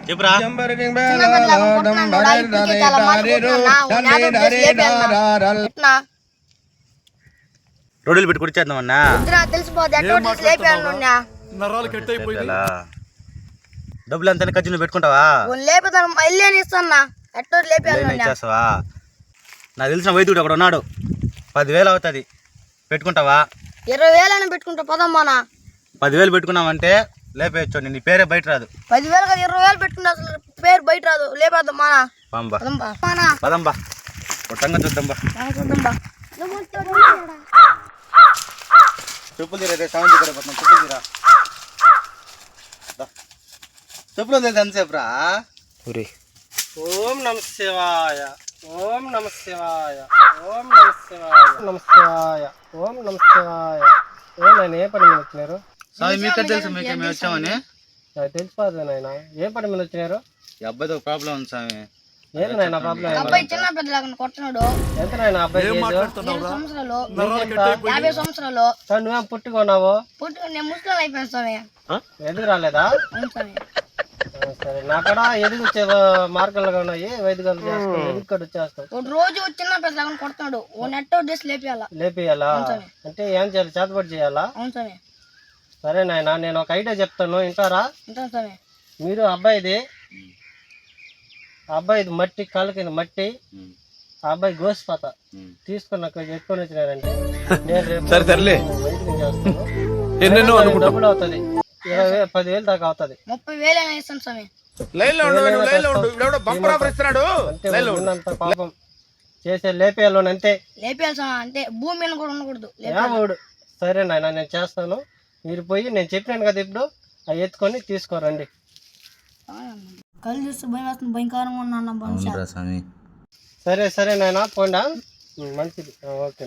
చెప్పురా. రోడ్లు పెట్టి కుడిచేద్దామన్నా డబ్బులు ఎంత ఖర్చులు పెట్టుకుంటావా? చేస్తావా? నాకు తెలిసిన వైద్యుడు అక్కడ ఉన్నాడు, 10,000 అవుతుంది, పెట్టుకుంటావా? 20,000 పెట్టుకుంటా పదమ్మా. 10,000 పెట్టుకున్నామంటే లేపేయచ్చు, నీ పేరే బయట రాదు. 10,000 కాదు 20,000 పెట్టుకుంటా, అసలు పేరు బయట రాదు. లేపేద్దామా పదంబా, కొట్టంగా చూద్దాంబా. చెప్పులు తీరా, సౌండ్ ఇక్కడ పోతున్నాం. చెప్పులు తీరా, చెప్పులు తెలిసి ఎంతసేపు రా? ఓం నమ శివాయ, ఓం నమ శివాయ, ఓం నమ శివాయ, నమ శివాయ, ఓం నమ శివాయ. ఏమైనా ఏ పని మీద వచ్చినారు? స్వామి మీకు తెలుసు, మేము వచ్చామని నాకు తెలిసిపోతుంది నాయన. ఏ పని మీద వచ్చినారు? ఈ అబ్బాయితో ప్రాబ్లం ఉంది స్వామి. ఏంది నాయన ప్రాబ్లం? అబ్బాయి చిన్న పెద్దలాగా కొట్టినాడు. ఎంత నాయన అబ్బాయి? 20 సంవత్సరాలు. 50 సంవత్సరాలు. నువ్వేం పుట్టుకున్నావు? నేను ముస్లిం అయిపోయాను స్వామి. ఎదుగు రాలేదా? సరే, నాకడ ఎదుగు మార్గాలుగా ఉన్నాయి, వైద్యులు చేస్తాను, ఎదుగు వచ్చేస్తావు. రోజు చిన్న పెద్దలాగా కొడుతున్నాడు. ఓ నెట్ డ్రెస్ లేపియాలా అంటే ఏం చేయాలి? చేతబడి చేయాలా? సరే నాయన, నేను ఒక ఐడియా చెప్తాను, వింటారా? మీరు అబ్బాయిది మట్టి, కాళ్ళ కింద మట్టి, ఆ అబ్బాయి గోసిపాత తీసుకుని ఎత్తుకొని వచ్చినారంటే నేను రేపు వైద్యం చేస్తాను. డబ్బులు అవుతుంది, 10,000 దాకా అవుతుంది. 30,000 అంత పాపం చేసే లేపేయాలని అంతే. అంటే భూమి మీద కూడా ఉండకూడదు. సరే నాయన, నేను చేస్తాను. మీరు పోయి నేను చెప్పినాను కదా ఇప్పుడు, అవి ఎత్తుకొని తీసుకోరండి. కళ్ళు చూస్తే భయం వేస్తుంది, భయంకరంగా ఉన్నా. సరే సరే నాయన, పోండా, మంచిది. ఓకే.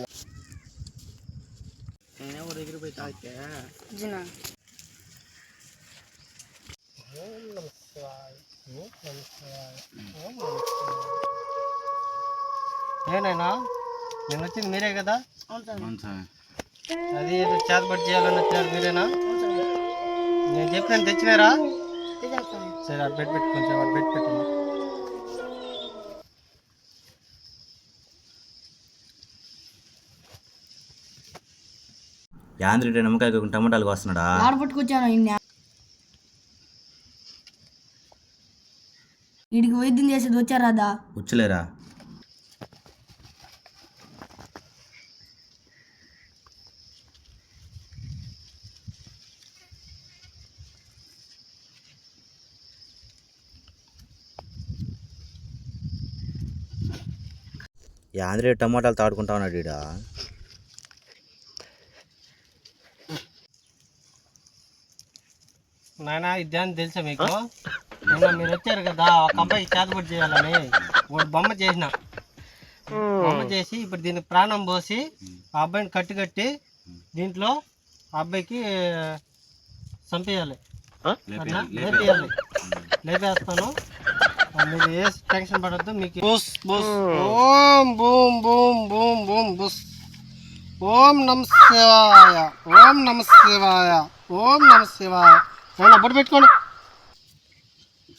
ఏనాయనా, నేను వచ్చింది మీరే కదా? అది ఏదో చేతబడి చేయాలని వచ్చినారు మీరేనా? నేను చెప్పిన తెచ్చినారా? సరే, అటు పెట్టి కొంచెం అటు పెట్టి. యాంద్రెడ్డి నిమ్మకాయ టమాటాలు వస్తున్నాడా? పట్టుకొచ్చాను. వీడికి వైద్యం చేసేది వచ్చారాదా? వచ్చలేరా? యాంద్రెడ్డి టమాటాలు తాడుకుంటా ఉన్నాడు ఈడ. నాయన, ఇదేం తెలుసా మీకు? నిన్న మీరు వచ్చారు కదా, ఒక అబ్బాయికి చేతబడి చేయాలని ఒక బొమ్మ చేసి ఇప్పుడు దీనికి ప్రాణం పోసి ఆ అబ్బాయిని కట్టి దీంట్లో ఆ అబ్బాయికి చంపేయాలి. లేపేస్తాను, మీరు ఏ టెన్షన్ పడద్దు. మీకు ఓం బూమ్ బూమ్ బూమ్ బూమ్ బుస్. ఓం నమ శివాయ, ఓం నమ శివాయ, ఓం నమ శివాయ. నేను బొట్టు పెట్టుకోండి,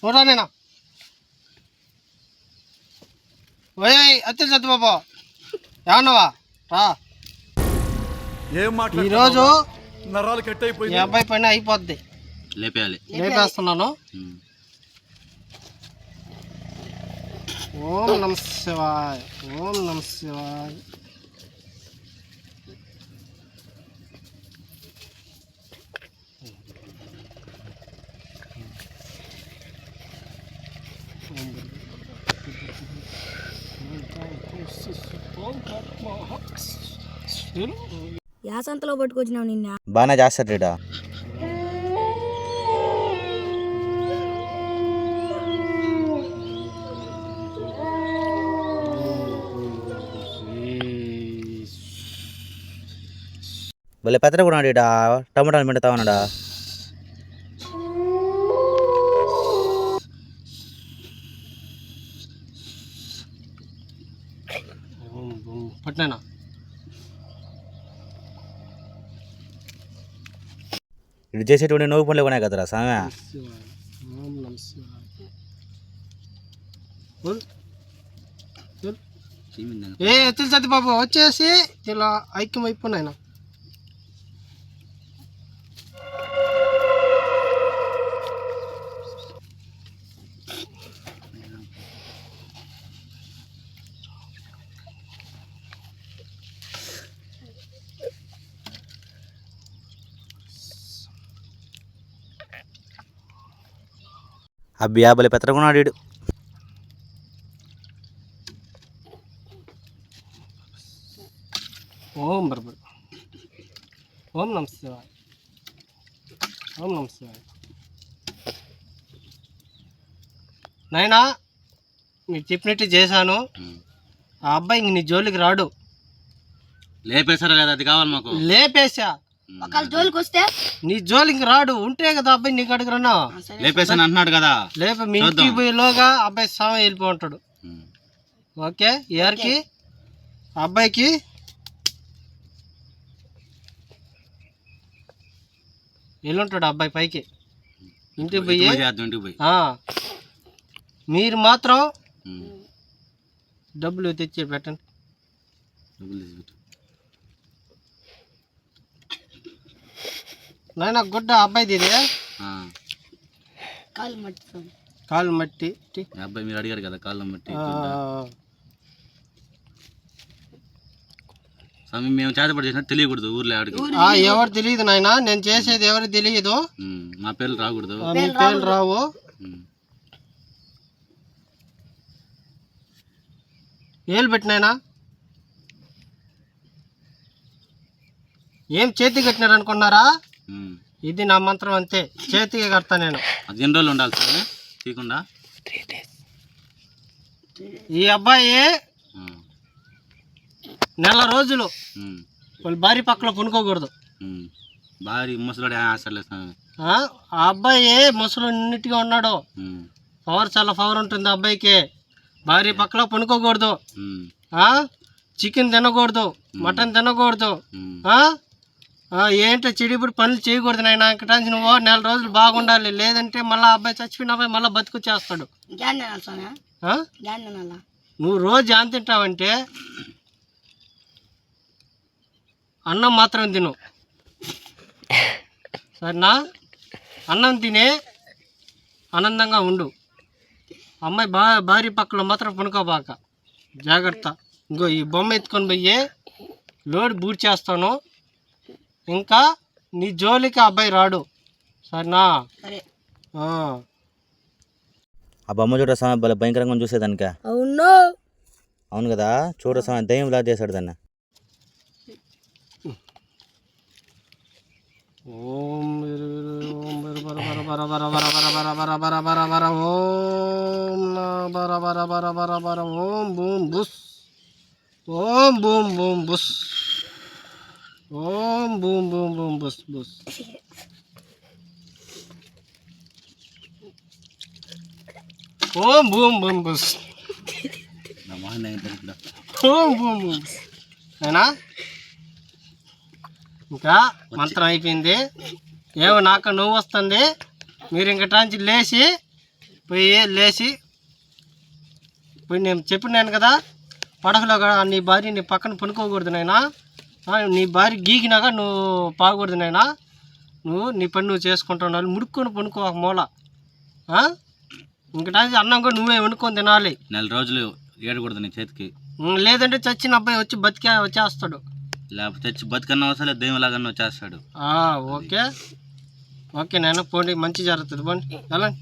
చూడా నేనా? ఓయ్ అత్యంత సత్యబాబు, ఏమన్నావా? రా. ఈరోజు ఈ అబ్బాయి పైన అయిపోద్ది, లేపేస్తున్నాను. ఓం నమ శివాయ, ఓం నమ శివాయ. యాసంతలో పట్టుకొచ్చినావు నిన్న. బాగా చేస్తాడు రీడా. భలే పెద్దగా ఉన్నాడు ఈడ, టమాటాలు మిండుతా ఉన్నాడా? పట్టినా ఇటు చేసేటువంటి నవ్వు పనులు కొనే కదరా సామె. ఏ ఎత్తులు సత్తి బాబు వచ్చేసి ఇలా ఐక్యం అయిపోయినాయన. అబ్బియా భలే పెత్తరకున్నాడు వీడు. ఓం బర్బర్ ఓం నమ శివాయ ఓం నమ శివాయ. నాయనా మీరు చెప్పినట్టు చేశాను. ఆ అబ్బాయి ఇంక నీ జోలికి రాడు. లేపేశారా లేదా అది కావాలి మాకు. లేపేశా. ఒకళ్ళ జోలికి వస్తే నీ జోలికి రాడు. ఉంటే కదా అబ్బాయి నీకు అడుగురన్నా. లేపేశాను అంటున్నాడు కదా. లేప మీ ఇంటికి పోయేలోగా అబ్బాయి సమయం వెళ్ళిపో ఉంటాడు. ఓకే ఎవరికి అబ్బాయికి వెళ్ళుంటాడు అబ్బాయి పైకి ఇంటికి పోయి. మీరు మాత్రం డబ్బులు తెచ్చి పెట్టండి. నాయన గుడ్డ అబ్బాయిది ఇది. కాలు మట్టి అబ్బాయి మీరు అడిగారు కదా కాళ్ళ మట్టి. మేము చేతపడి చేసినా తెలియకూడదు ఊర్లో ఆడికి. ఎవరు తెలియదు నాయన. నేను చేసేది ఎవరికి తెలియదు. మా పేర్లు రాకూడదు. మీ పేర్లు రావు. ఏళ్ళు పెట్టినాయనా. ఏం చేతికి కట్టినారు అనుకున్నారా? ఇది నా మంత్రం అంతే. చేతికి కడతా నేను. అది ఎన్ని రోజులు ఉండాలి సార్ తీయకుండా? ఈ అబ్బాయి నెల రోజులు వాళ్ళ భార్య పక్కన పనుకోకూడదు. భార్య ముసలాడు ఆ అబ్బాయి ముసలున్నిటిగా ఉన్నాడు. పవర్ చాలా పవర్ ఉంటుంది అబ్బాయికి. భార్య పక్కన పనుకోకూడదు. చికెన్ తినకూడదు, మటన్ తినకూడదు. ఏంటో చెడిపుడు పనులు చేయకూడదు నాయన. ఇంకటాంచి నువ్వు నెల రోజులు బాగుండాలి. లేదంటే మళ్ళీ అబ్బాయి చచ్చిపోయిన అబ్బాయి మళ్ళీ బతుకొచ్చేస్తాడు. నువ్వు రోజు ఏం తింటావంటే అన్నం మాత్రం తిను సరేనా? అన్నం తినే ఆనందంగా ఉండు. అమ్మాయి భార్య పక్కలో మాత్రం పనుకోబాక. జాగ్రత్త. ఇంకో ఈ బొమ్మ ఎత్తుకొని పోయి లోడ్ బూట్ చేస్తాను. ఇంకా నీ జోలికి అబ్బాయి రాడు సరేనా? ఆ బొమ్మ చూడ సమయం భలే భయంకరంగా చూసేదానిక. అవును కదా, చూడ సమయం దయ్యం ఇలా చేశాడు దాన్ని. ఓం ఓం బర బర బర బర బర బర బర బర బర బర ఓం బర బర బర బర బర ఓం బూమ్ బుస్ ఓం బూమ్ బూమ్ బుస్ ఓం బూమ్ బూమ్ బూమ్ బుస్ బుస్. ఓం బూమ్ బూమ్ బుస్ ఓం బూమ్ బూమ్. అయినా ఇంకా మంత్రం అయిపోయింది. ఏమో నాకు నువ్వు వస్తుంది. మీరు ఇంకటాంచి లేచి పోయి నేను చెప్పినాను కదా పడకలో నీ భార్య నీ పక్కన పనుకోకూడదు నాయనా. నీ భార్య గీకినాక నువ్వు పాకూడదు నాయనా. నువ్వు నీ పని నువ్వు చేసుకుంటున్నావు. ముడుక్కొని పనుకో ఒక మూల. ఇంకటాంచి అన్నం కూడా నువ్వే వండుకొని తినాలి. నెల రోజులు ఏడకూడదు నీ చేతికి. లేదంటే చచ్చిన అబ్బాయి వచ్చి వచ్చేస్తాడు. లేకపోతే తెచ్చి బతుకన్నా అవసరం లేదు, దెయ్యంలాగా వచ్చేస్తాడు. ఓకే ఓకే నాయన పోండి. మంచి జరుగుతుంది. పోండి వెళ్ళండి.